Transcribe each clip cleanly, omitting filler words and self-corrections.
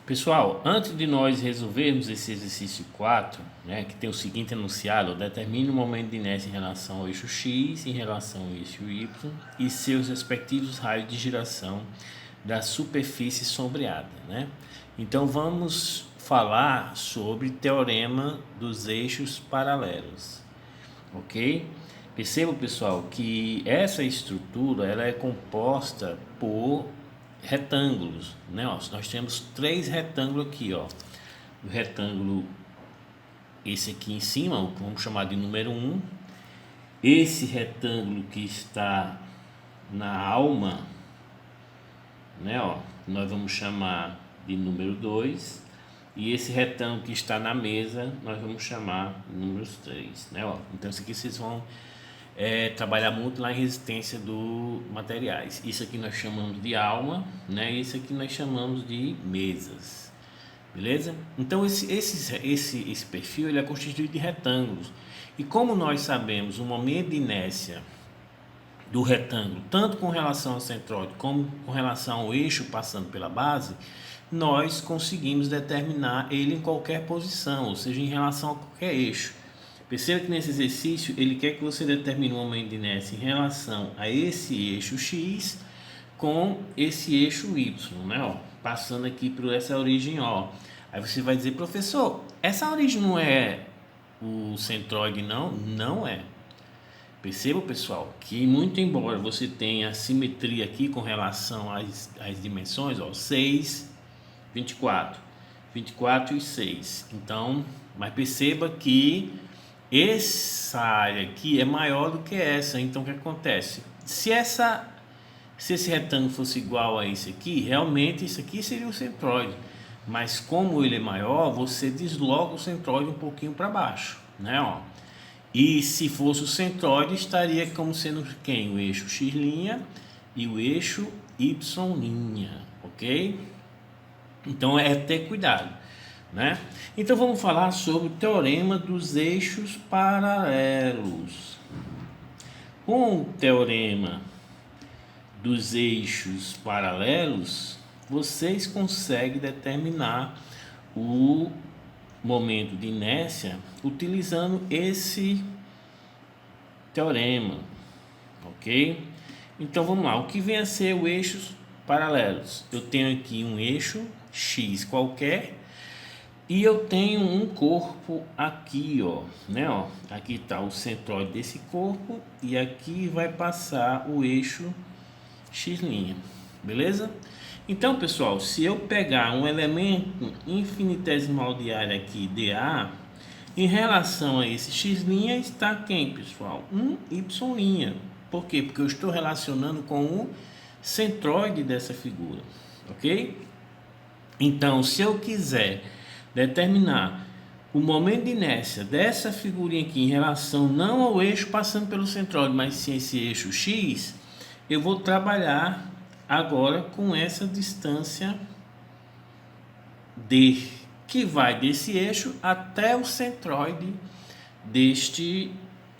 Pessoal, antes de nós resolvermos esse exercício 4, né, que tem o seguinte enunciado: determine o momento de inércia em relação ao eixo X, em relação ao eixo Y e seus respectivos raios de giração da superfície sombreada, né? Então vamos falar sobre teorema dos eixos paralelos, ok? Perceba, pessoal, que essa estrutura ela é composta por retângulos, né? Ó, nós temos três retângulos aqui, ó. O retângulo, esse aqui em cima, vamos chamar de número 1. Esse retângulo que está na alma, né? Ó, nós vamos chamar de número 2. E esse retângulo que está na mesa, nós vamos chamar de número 3, né? Ó, então isso aqui vocês vão trabalhar muito lá em resistência dos materiais. Isso aqui nós chamamos de alma, né? Isso aqui nós chamamos de mesas, beleza? Então esse perfil ele é constituído de retângulos. E como nós sabemos o momento de inércia do retângulo, tanto com relação ao centroide como com relação ao eixo passando pela base, nós conseguimos determinar ele em qualquer posição, ou seja, em relação a qualquer eixo. Perceba que nesse exercício ele quer que você determine o momento de inércia em relação a esse eixo X com esse eixo Y, né? Ó, passando aqui por essa origem O. Aí você vai dizer: professor, essa origem não é o centroide, não? Não é. Perceba, pessoal, que muito embora você tenha simetria aqui com relação às dimensões, ó, 6, 24, 24 e 6. Então, mas perceba que essa área aqui é maior do que essa. Então o que acontece? Se esse retângulo fosse igual a esse aqui, realmente isso aqui seria o centroide. Mas como ele é maior, você desloca o centroide um pouquinho para baixo, né? Ó. E se fosse o centroide, estaria como sendo quem? O eixo X' e o eixo Y', ok? Então é ter cuidado, né? Então vamos falar sobre o teorema dos eixos paralelos. Com o teorema dos eixos paralelos, vocês conseguem determinar o momento de inércia utilizando esse teorema, ok? Então vamos lá, o que vem a ser o eixos paralelos? Eu tenho aqui um eixo X qualquer e eu tenho um corpo aqui, ó, né? Ó, aqui está o centroide desse corpo e aqui vai passar o eixo X', beleza? Então, pessoal, se eu pegar um elemento infinitesimal de área aqui, dA, em relação a esse X' está quem, pessoal? Um Y'. Por quê? Porque eu estou relacionando com o centroide dessa figura, ok? Então, se eu quiser determinar o momento de inércia dessa figurinha aqui em relação não ao eixo passando pelo centroide, mas sim esse eixo X, eu vou trabalhar agora com essa distância D, que vai desse eixo até o centroide deste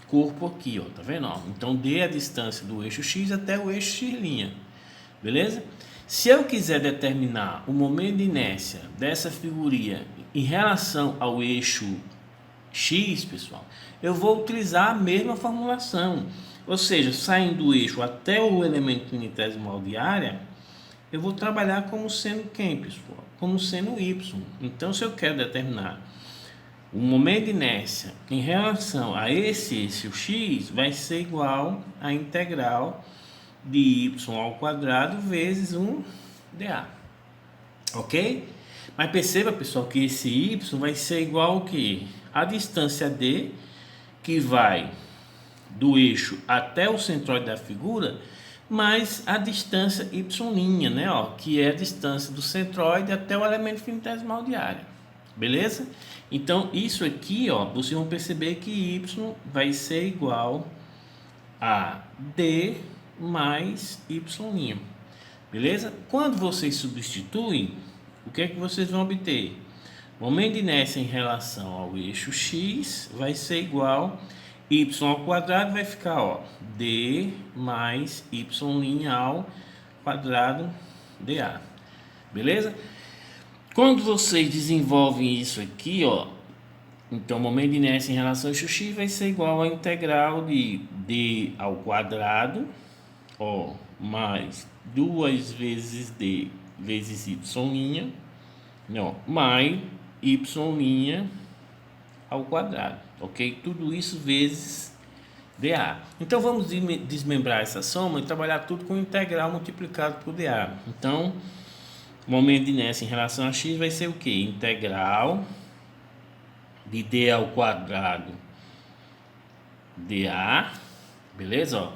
corpo aqui, ó, tá vendo? Ó? Então D é a distância do eixo X até o eixo X', beleza? Se eu quiser determinar o momento de inércia dessa figurinha em relação ao eixo X, pessoal, eu vou utilizar a mesma formulação. Ou seja, saindo do eixo até o elemento infinitesimal de área, eu vou trabalhar como sendo quem, pessoal? Como sendo Y. Então, se eu quero determinar o momento de inércia em relação a esse eixo X, vai ser igual à integral de y ao quadrado vezes 1 dA. Ok? Mas perceba, pessoal, que esse y vai ser igual ao que? A distância d, que vai do eixo até o centroide da figura, mais a distância y', né, ó, que é a distância do centroide até o elemento infinitesimal de área. Beleza? Então, isso aqui, ó, vocês vão perceber que y vai ser igual a d mais y'. Beleza? Quando vocês substituem, o que é que vocês vão obter? O momento de inércia em relação ao eixo x vai ser igual y ao quadrado, vai ficar, ó, d mais y' ao quadrado dA. Beleza? Quando vocês desenvolvem isso aqui, ó, então o momento de inércia em relação a eixo x vai ser igual à integral de d ao quadrado, ó, mais 2 vezes d vezes y', não, mais y' ao quadrado, ok? Tudo isso vezes dA. Então vamos desmembrar essa soma e trabalhar tudo com integral multiplicado por dA. Então, o momento de inércia em relação a x vai ser o que? Integral de d ao quadrado dA, beleza? Ó,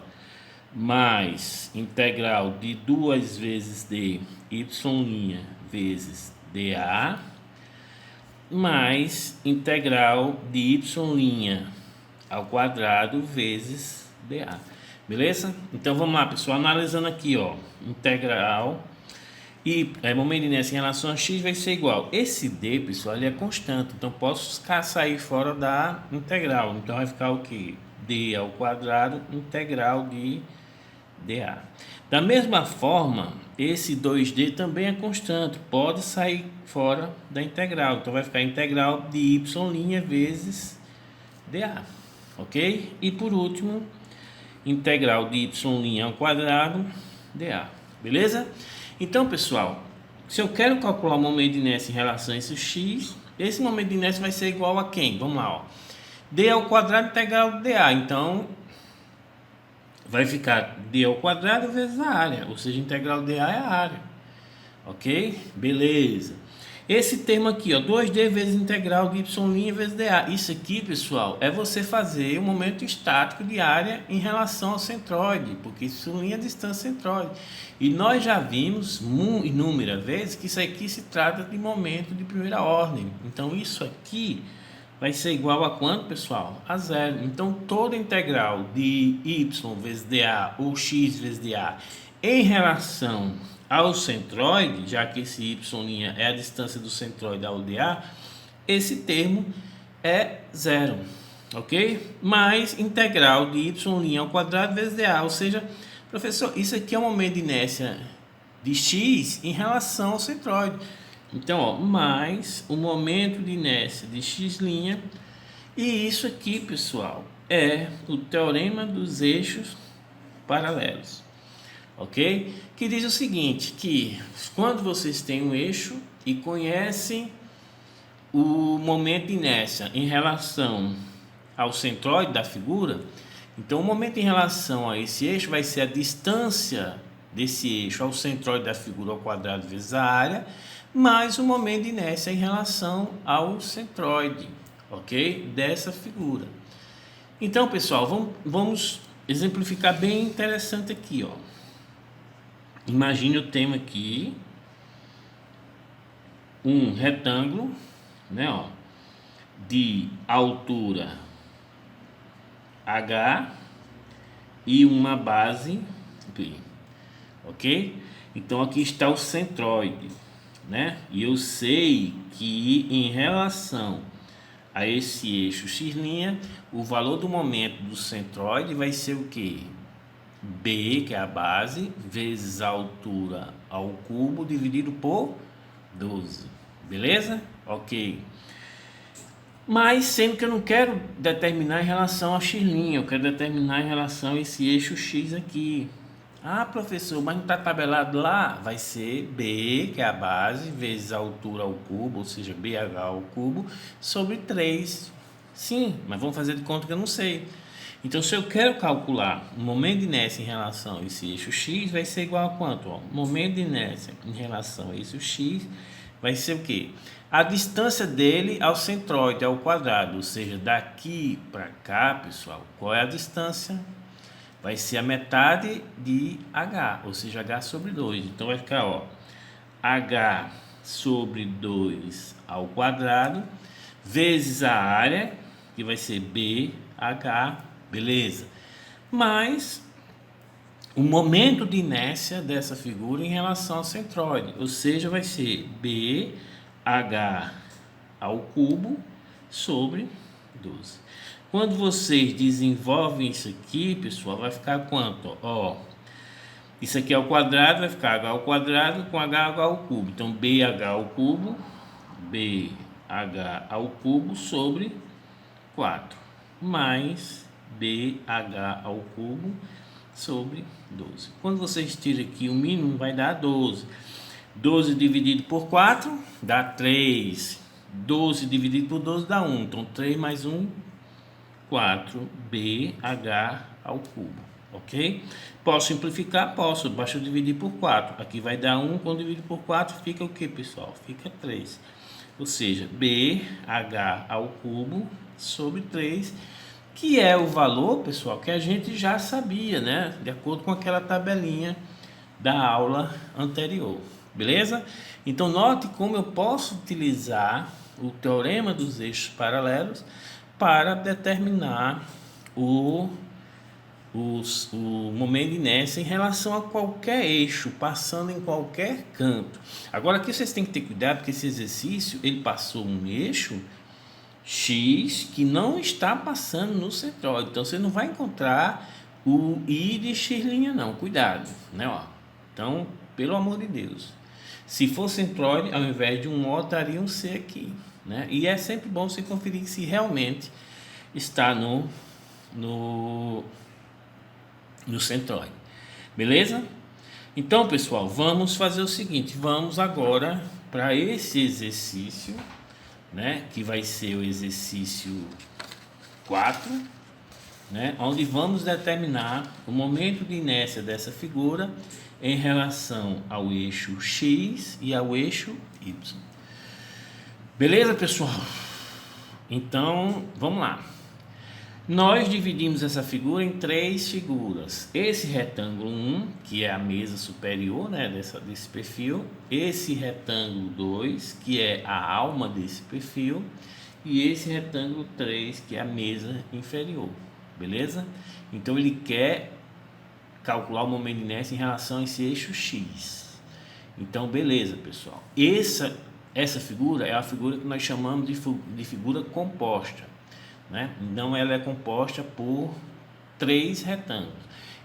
mais integral de 2 vezes d y' vezes dA, mais integral de y' ao quadrado vezes dA, beleza? Então vamos lá, pessoal, analisando aqui, ó, integral e momento de inércia em relação a x vai ser igual, esse d, pessoal, ele é constante, então posso sair fora da integral, então vai ficar o que? D ao quadrado integral de dA. Da mesma forma, esse 2d também é constante, pode sair fora da integral, então vai ficar integral de y' vezes dA, ok? E por último, integral de y' ao quadrado dA, beleza? Então, pessoal, se eu quero calcular o momento de inércia em relação a esse x, esse momento de inércia vai ser igual a quem? Vamos lá, ó. D ao quadrado integral de dA, então vai ficar d ao quadrado vezes a área, ou seja, integral de dA é a área, ok? Beleza. Esse termo aqui, ó, 2d vezes integral de y' vezes dA. Isso aqui, pessoal, é você fazer o momento estático de área em relação ao centroide, porque y' é a distância centroide. E nós já vimos inúmeras vezes que isso aqui se trata de momento de primeira ordem. Então, isso aqui vai ser igual a quanto, pessoal? A zero. Então, toda integral de y vezes dA ou x vezes dA em relação ao centroide, já que esse y' é a distância do centroide ao dA, esse termo é zero, ok? Mais integral de y' ao quadrado vezes dA, ou seja, professor, isso aqui é o momento de inércia de x em relação ao centroide. Então, ó, mais o momento de inércia de x', e isso aqui, pessoal, é o teorema dos eixos paralelos, ok? Que diz o seguinte, que quando vocês têm um eixo e conhecem o momento de inércia em relação ao centroide da figura, então o momento em relação a esse eixo vai ser a distância desse eixo ao centroide da figura ao quadrado vezes a área, mais o momento de inércia em relação ao centroide, ok? Dessa figura. Então, pessoal, vamos exemplificar bem interessante aqui, ó. Imagine o tema aqui, um retângulo, né, ó, de altura H e uma base B, ok? Então aqui está o centroide, né? E eu sei que em relação a esse eixo x', o valor do momento do centroide vai ser o que? B, que é a base, vezes a altura ao cubo, dividido por 12. Beleza? Ok. Mas sendo que eu não quero determinar em relação a x', eu quero determinar em relação a esse eixo x aqui. Ah, professor, mas não está tabelado lá? Vai ser B, que é a base, vezes a altura ao cubo, ou seja, BH ao cubo, sobre 3. Sim, mas vamos fazer de conta que eu não sei. Então, se eu quero calcular o momento de inércia em relação a esse eixo x, vai ser igual a quanto? Ó, o momento de inércia em relação a esse x vai ser o quê? A distância dele ao centroide, ao quadrado, ou seja, daqui para cá, pessoal, qual é a distância? Vai ser a metade de H, ou seja, H sobre 2. Então, vai ficar, ó, H sobre 2 ao quadrado, vezes a área, que vai ser BH, beleza? Mais o momento de inércia dessa figura em relação ao centroide, ou seja, vai ser BH ao cubo sobre 12. Quando vocês desenvolvem isso aqui, pessoal, vai ficar quanto? Ó, Isso aqui ao quadrado vai ficar h ao quadrado com h ao cubo. Então, BH ao cubo, BH ao cubo sobre 4, mais BH ao cubo sobre 12. Quando vocês tiram aqui o mínimo, vai dar 12. 12 dividido por 4 dá 3. 12 dividido por 12 dá 1. Então, 3 mais 1, 4. BH ao cubo. Ok? Posso simplificar? Posso. Basta eu dividir por 4. Aqui vai dar 1. Quando dividir por 4, fica o que, pessoal? Fica 3. Ou seja, BH ao cubo sobre 3, que é o valor, pessoal, que a gente já sabia, né? De acordo com aquela tabelinha da aula anterior. Beleza? Então, note como eu posso utilizar o teorema dos eixos paralelos para determinar o momento de inércia em relação a qualquer eixo, passando em qualquer canto. Agora, aqui vocês têm que ter cuidado, porque esse exercício, ele passou um eixo X que não está passando no centroide. Então, você não vai encontrar o I de X', não. Cuidado, né? Ó. Então, pelo amor de Deus. Se for centroide, ao invés de um O, estaria um C aqui, né? E é sempre bom você conferir se realmente está no centroide. Beleza? Então, pessoal, vamos fazer o seguinte. Vamos agora para esse exercício, né? Que vai ser o exercício 4, né? Onde vamos determinar o momento de inércia dessa figura em relação ao eixo X e ao eixo Y. Beleza, pessoal? Então, vamos lá. Nós dividimos essa figura em 3 figuras. Esse retângulo 1, que é a mesa superior, né, desse perfil. Esse retângulo 2, que é a alma desse perfil. E esse retângulo 3, que é a mesa inferior. Beleza? Então, ele quer calcular o momento de inércia em relação a esse eixo X. Então, beleza, pessoal. Essa figura é a figura que nós chamamos de figura composta, né? Então, ela é composta por 3 retângulos.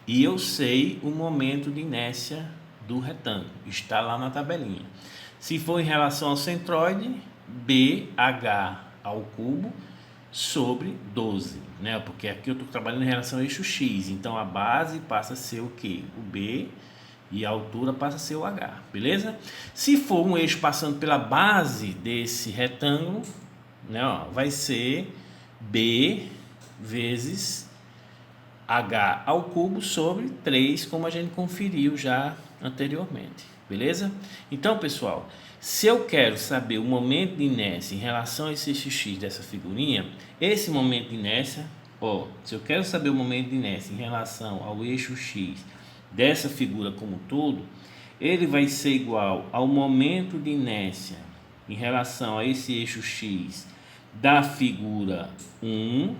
E eu sei o momento de inércia do retângulo. Está lá na tabelinha. Se for em relação ao centroide, BH ao cubo sobre 12, né? Porque aqui eu estou trabalhando em relação ao eixo X, então a base passa a ser o que? O B, e a altura passa a ser o H, beleza? Se for um eixo passando pela base desse retângulo, né, ó, vai ser B vezes H ao cubo sobre 3, como a gente conferiu já anteriormente, beleza? Então, pessoal, se eu quero saber o momento de inércia em relação a esse eixo X dessa figurinha, esse momento de inércia, ó, se eu quero saber o momento de inércia em relação ao eixo X dessa figura como um todo, ele vai ser igual ao momento de inércia em relação a esse eixo X da figura 1,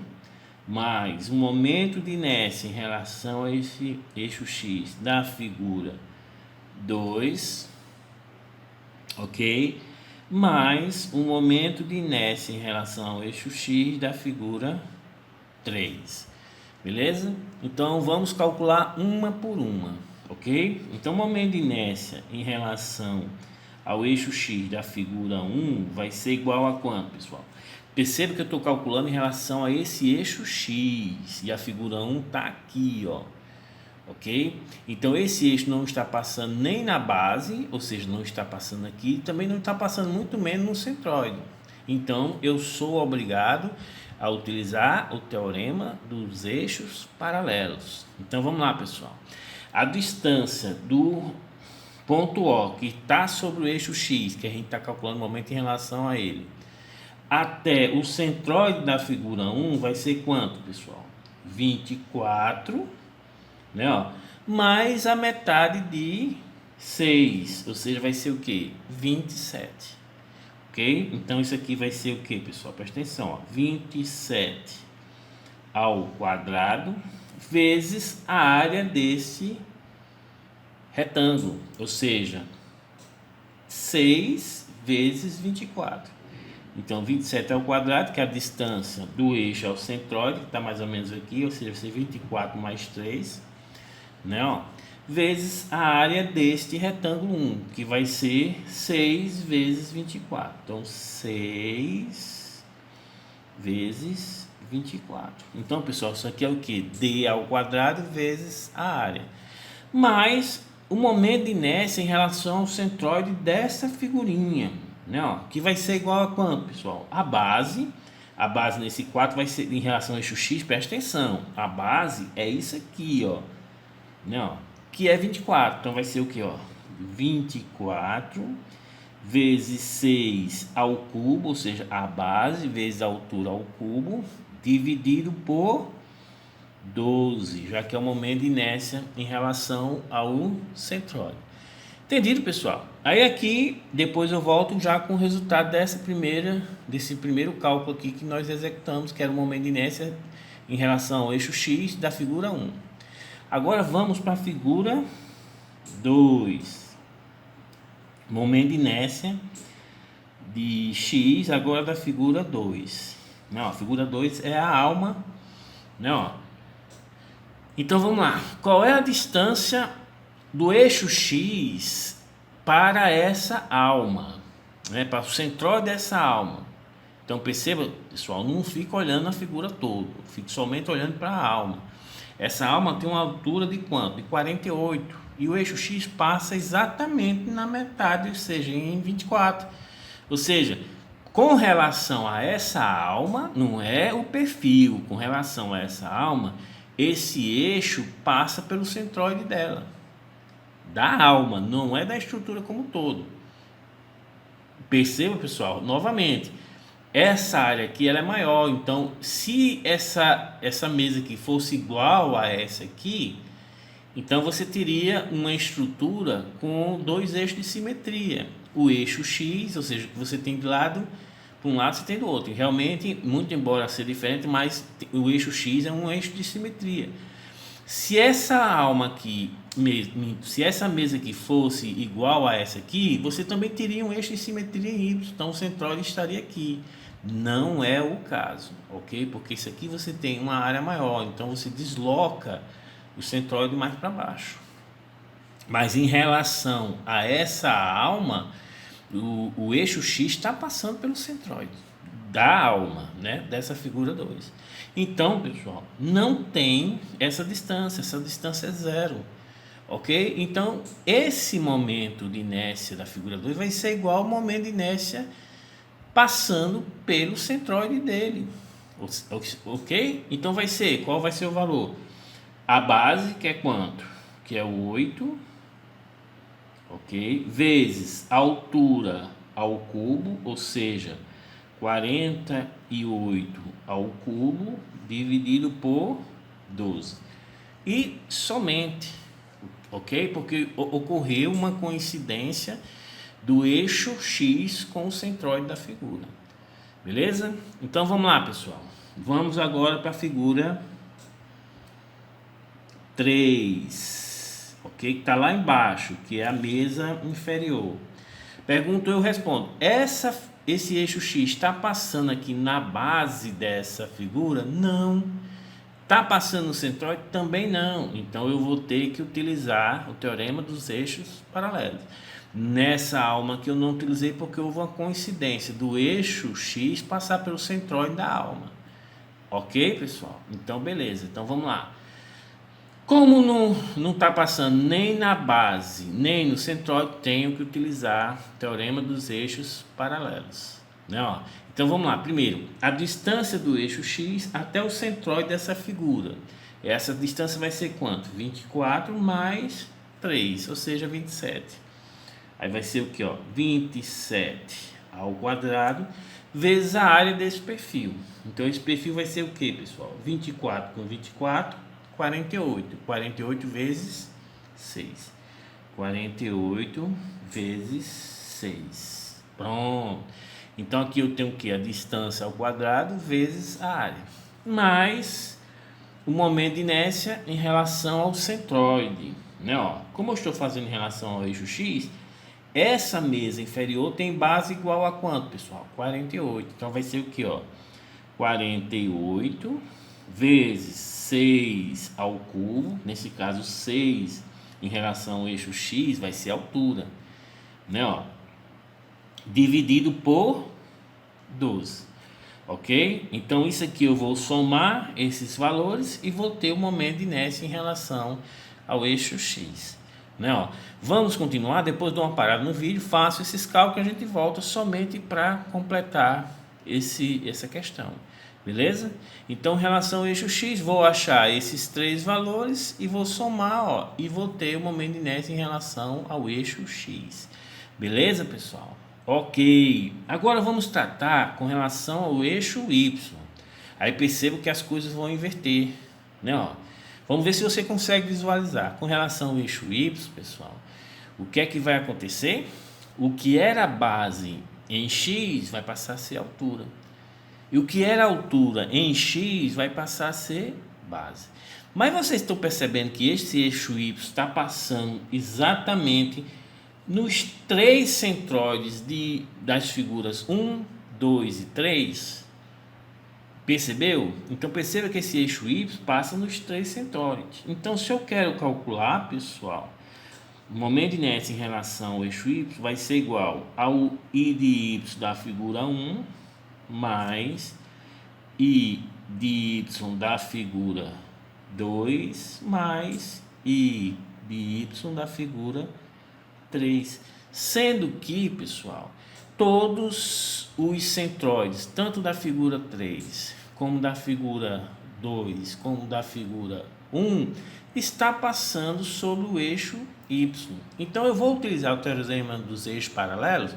mais o momento de inércia em relação a esse eixo X da figura 2, ok? Mais o momento de inércia em relação ao eixo X da figura 3, beleza? Então, vamos calcular uma por uma, ok? Então, o momento de inércia em relação ao eixo X da figura 1 vai ser igual a quanto, pessoal? Perceba que eu estou calculando em relação a esse eixo X, e a figura 1 está aqui, ó. Ok? Então, esse eixo não está passando nem na base, ou seja, não está passando aqui, também não está passando muito menos no centroide. Então, eu sou obrigado a utilizar o teorema dos eixos paralelos. Então, vamos lá, pessoal. A distância do ponto O, que está sobre o eixo X, que a gente está calculando no momento em relação a ele, até o centroide da figura 1 vai ser quanto, pessoal? 24, né, ó, mais a metade de 6, ou seja, vai ser o que? 27, ok? Então, isso aqui vai ser o que, pessoal? Presta atenção, ó, 27 ao quadrado vezes a área desse retângulo, ou seja, 6 vezes 24. Então, 27 ao quadrado, que é a distância do eixo ao centroide, que está mais ou menos aqui, ou seja, vai ser 24 mais 3, né, ó, vezes a área deste retângulo 1, que vai ser 6 vezes 24. Então, 6 vezes 24. Então, pessoal, isso aqui é o que? D ao quadrado vezes a área. Mais o momento de inércia em relação ao centroide dessa figurinha, né? Ó, que vai ser igual a quanto, pessoal? A base nesse 4 vai ser em relação ao eixo X, presta atenção. A base é isso aqui, ó. Né, ó, que é 24. Então vai ser o que, ó? 24 vezes 6 ao cubo, ou seja, a base vezes a altura ao cubo, dividido por 12, já que é o momento de inércia em relação ao centroide. Entendido, pessoal? Aí aqui, depois eu volto já com o resultado desse primeiro cálculo aqui que nós executamos, que era o momento de inércia em relação ao eixo X da figura 1. Agora vamos para a figura 2. Momento de inércia de X, agora da figura 2. Não, a figura 2 é a alma, né, ó. Então vamos lá. Qual é a distância do eixo X para essa alma, né, para o centroide dessa alma? Então perceba, pessoal, não fica olhando a figura toda, fique somente olhando para a alma. Essa alma tem uma altura de quanto? De 48. E o eixo X passa exatamente na metade, ou seja, em 24. Ou seja, com relação a essa alma, não é o perfil, com relação a essa alma, esse eixo passa pelo centroide dela, da alma, não é da estrutura como um todo. Perceba, pessoal, novamente, essa área aqui ela é maior, então se essa mesa aqui fosse igual a essa aqui, então você teria uma estrutura com dois eixos de simetria. O eixo X, ou seja, que você tem de lado, para um lado você tem do outro. E realmente, muito embora seja diferente, mas o eixo X é um eixo de simetria. Se essa alma aqui, se essa mesa aqui fosse igual a essa aqui, você também teria um eixo de simetria em Y, então o centroide estaria aqui. Não é o caso, ok? Porque isso aqui você tem uma área maior, então você desloca o centroide mais para baixo. Mas em relação a essa alma, o eixo X está passando pelo centroide da alma, né? Dessa figura 2. Então, pessoal, não tem essa distância é zero, ok? Então, esse momento de inércia da figura 2 vai ser igual ao momento de inércia passando pelo centroide dele, ok? Então vai ser, qual vai ser o valor? A base, que é quanto? Que é o 8, ok? Vezes a altura ao cubo, ou seja, 48 ao cubo dividido por 12. E somente, ok? Porque ocorreu uma coincidência do eixo X com o centroide da figura. Beleza? Então vamos lá, pessoal. Vamos agora para a figura 3, ok? Que está lá embaixo, que é a mesa inferior. Pergunto, eu respondo. Esse eixo X está passando aqui na base dessa figura? Não. Está passando no centroide? Também não. Então eu vou ter que utilizar o teorema dos eixos paralelos. Nessa alma que eu não utilizei porque houve uma coincidência do eixo X passar pelo centroide da alma. Ok, pessoal? Então beleza. Então vamos lá. Como não está passando nem na base, nem no centroide, tenho que utilizar o teorema dos eixos paralelos. Né? Ó, então vamos lá. Primeiro, a distância do eixo X até o centroide dessa figura. Essa distância vai ser quanto? 24 mais 3, ou seja, 27. Aí vai ser o que? 27 ao quadrado vezes a área desse perfil. Então esse perfil vai ser o que, pessoal? 24 com 24, 48. 48 vezes 6. 48 vezes 6. Pronto. Então aqui eu tenho o que? A distância ao quadrado vezes a área. Mais o momento de inércia em relação ao centroide. Né? Ó, como eu estou fazendo em relação ao eixo X, essa mesa inferior tem base igual a quanto, pessoal? 48. Então vai ser o que? 48 vezes 6 ao cubo. Nesse caso, 6 em relação ao eixo X vai ser a altura, né, ó, dividido por 12, ok? Então isso aqui eu vou somar esses valores e vou ter o momento de inércia em relação ao eixo X, né, ó. Vamos continuar, depois de uma parada no vídeo, faço esses cálculos e a gente volta somente para completar essa questão. Beleza? Então, em relação ao eixo X, vou achar esses três valores e vou somar, ó, e vou ter o momento de inércia em relação ao eixo X. Beleza, pessoal? Ok. Agora vamos tratar com relação ao eixo Y. Aí percebo que as coisas vão inverter, né, ó? Vamos ver se você consegue visualizar. Com relação ao eixo Y, pessoal, o que é que vai acontecer? O que era base em X vai passar a ser altura. E o que era altura em X vai passar a ser base. Mas vocês estão percebendo que esse eixo Y está passando exatamente nos três centroides das figuras 1, 2 e 3? Percebeu? Então perceba que esse eixo Y passa nos três centroides. Então, se eu quero calcular, pessoal, o momento de inércia em relação ao eixo Y vai ser igual ao I de Y da figura 1 mais I de Y da figura 2 mais I de Y da figura 3. Sendo que, pessoal, todos os centroides, tanto da figura 3, como da figura 2, como da figura 1, está passando sobre o eixo Y. Então, eu vou utilizar o teorema dos eixos paralelos?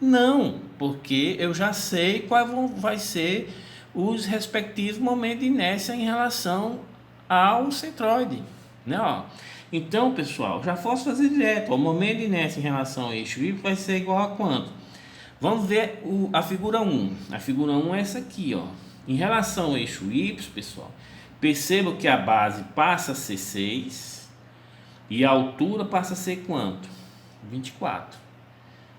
Não, porque eu já sei qual vai ser os respectivos momentos de inércia em relação ao centroide, né? Ó. Então, pessoal, já posso fazer direto. O momento de inércia em relação ao eixo Y vai ser igual a quanto? Vamos ver a figura 1. A figura 1 é essa aqui, ó. Em relação ao eixo Y, pessoal, perceba que a base passa a ser 6 e a altura passa a ser quanto? 24.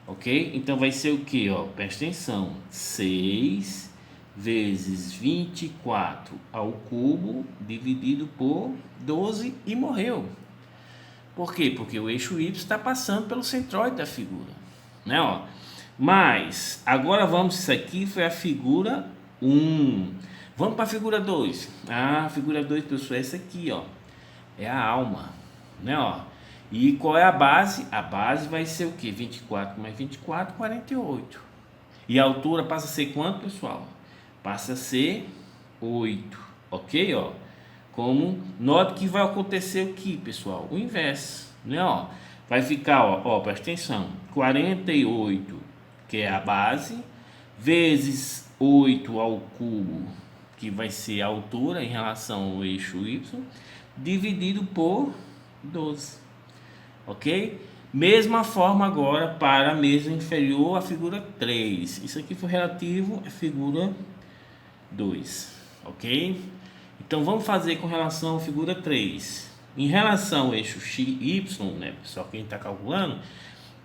Ok? Então vai ser o que, ó? Presta atenção. 6 vezes 24 ao cubo dividido por 12 e morreu. Por quê? Porque o eixo Y está passando pelo centroide da figura, né, ó? Mas agora vamos, isso aqui foi a figura 1. Vamos para a figura 2. A figura 2, pessoal, é essa aqui, ó. É a alma, né, ó? E qual é a base? A base vai ser o que? 24 mais 24, 48. E a altura passa a ser quanto, pessoal? Passa a ser 8, ok, ó? Como, note que vai acontecer o que, pessoal? O inverso, né, ó? Vai ficar, ó, presta atenção, 48, que é a base, vezes 8 ao cubo, que vai ser a altura em relação ao eixo Y, dividido por 12, ok? Mesma forma agora para a mesa inferior à figura 3. Isso aqui foi relativo à figura 2, ok? Então vamos fazer com relação à figura 3. Em relação ao eixo XY, né, pessoal, quem está calculando,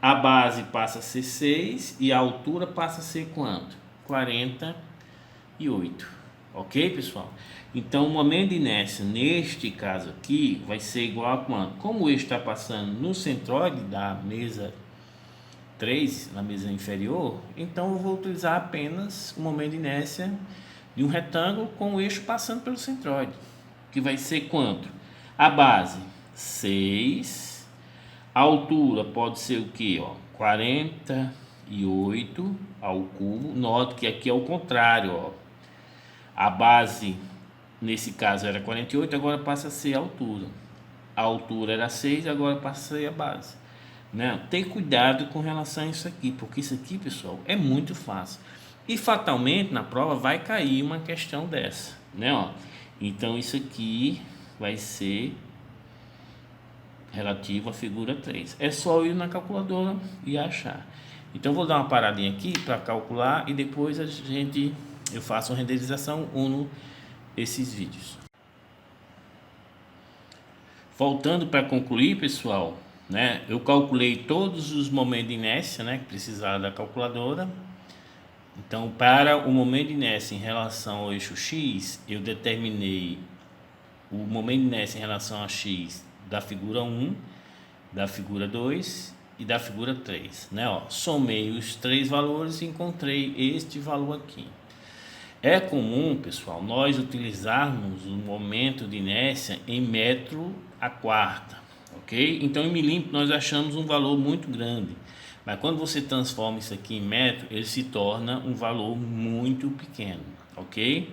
a base passa a ser 6 e a altura passa a ser quanto? 48. Ok, pessoal? Então o momento de inércia neste caso aqui vai ser igual a quanto? Como o eixo está passando no centroide da mesa 3, na mesa inferior, então eu vou utilizar apenas o momento de inércia de um retângulo com o eixo passando pelo centroide, que vai ser quanto? A base 6, a altura pode ser o que? 48 ao cubo. Note que aqui é o contrário, ó. A base nesse caso era 48, agora passa a ser a altura. A altura era 6, agora passa a ser a base, né? Tem cuidado com relação a isso aqui, porque isso aqui, pessoal, é muito fácil. E fatalmente na prova vai cair uma questão dessa, né, ó? Então isso aqui vai ser relativo à figura 3. É só ir na calculadora e achar. Então vou dar uma paradinha aqui para calcular e depois eu faço uma renderização, uno esses vídeos. Voltando para concluir, pessoal, né? Eu calculei todos os momentos de inércia, né, que precisava da calculadora. Então, para o momento de inércia em relação ao eixo X, eu determinei o momento de inércia em relação a X da figura 1 da figura 2 e da figura 3, né? Ó, somei os três valores e encontrei este valor aqui. É comum, pessoal, nós utilizarmos o momento de inércia em metro a quarta, ok? Então em milímetro nós achamos um valor muito grande, mas quando você transforma isso aqui em metro, ele se torna um valor muito pequeno, ok?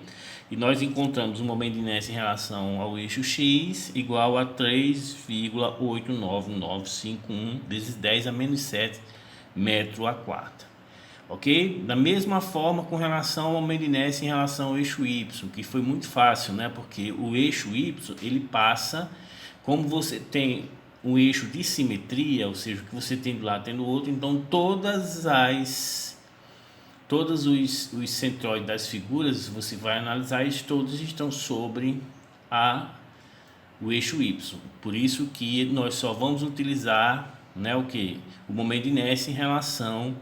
E nós encontramos o momento de inércia em relação ao eixo X igual a 3,89951 vezes 10 a menos 7 metro a quarta. Ok? Da mesma forma com relação ao momento de inércia em relação ao eixo Y, que foi muito fácil, né? Porque o eixo Y, ele passa, como você tem um eixo de simetria, ou seja, o que você tem de um lado tem do outro, então todos os centróides das figuras, você vai analisar, eles todos estão sobre o eixo Y. Por isso que nós só vamos utilizar, né, o momento de inércia em relação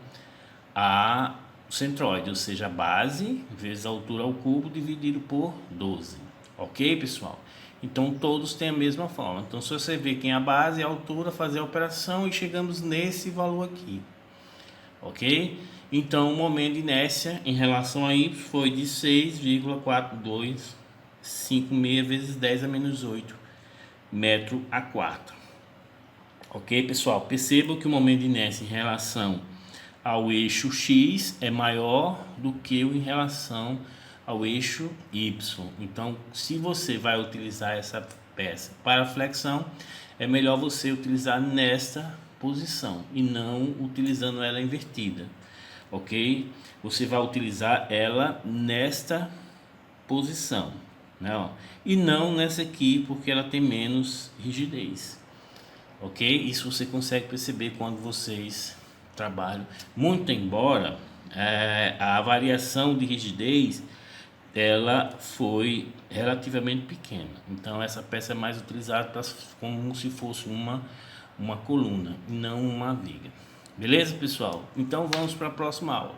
a centroide, ou seja, a base vezes a altura ao cubo dividido por 12. Ok, pessoal? Então todos têm a mesma forma. Então se você ver quem é a base e a altura, fazer a operação e chegamos nesse valor aqui. Ok? Então o momento de inércia em relação a Y foi de 6,4256 vezes 10 a menos 8 metro a quarta. Ok, pessoal? Percebam que o momento de inércia em relação ao eixo X é maior do que o em relação ao eixo Y. Então, se você vai utilizar essa peça para flexão, é melhor você utilizar nesta posição e não utilizando ela invertida, ok? Você vai utilizar ela nesta posição, né? Ó, e não nessa aqui, porque ela tem menos rigidez, ok? Isso você consegue perceber quando vocês trabalham. Muito embora a variação de rigidez ela foi relativamente pequena, então essa peça é mais utilizada como se fosse uma coluna e não uma viga. Beleza, pessoal? Então vamos para a próxima aula.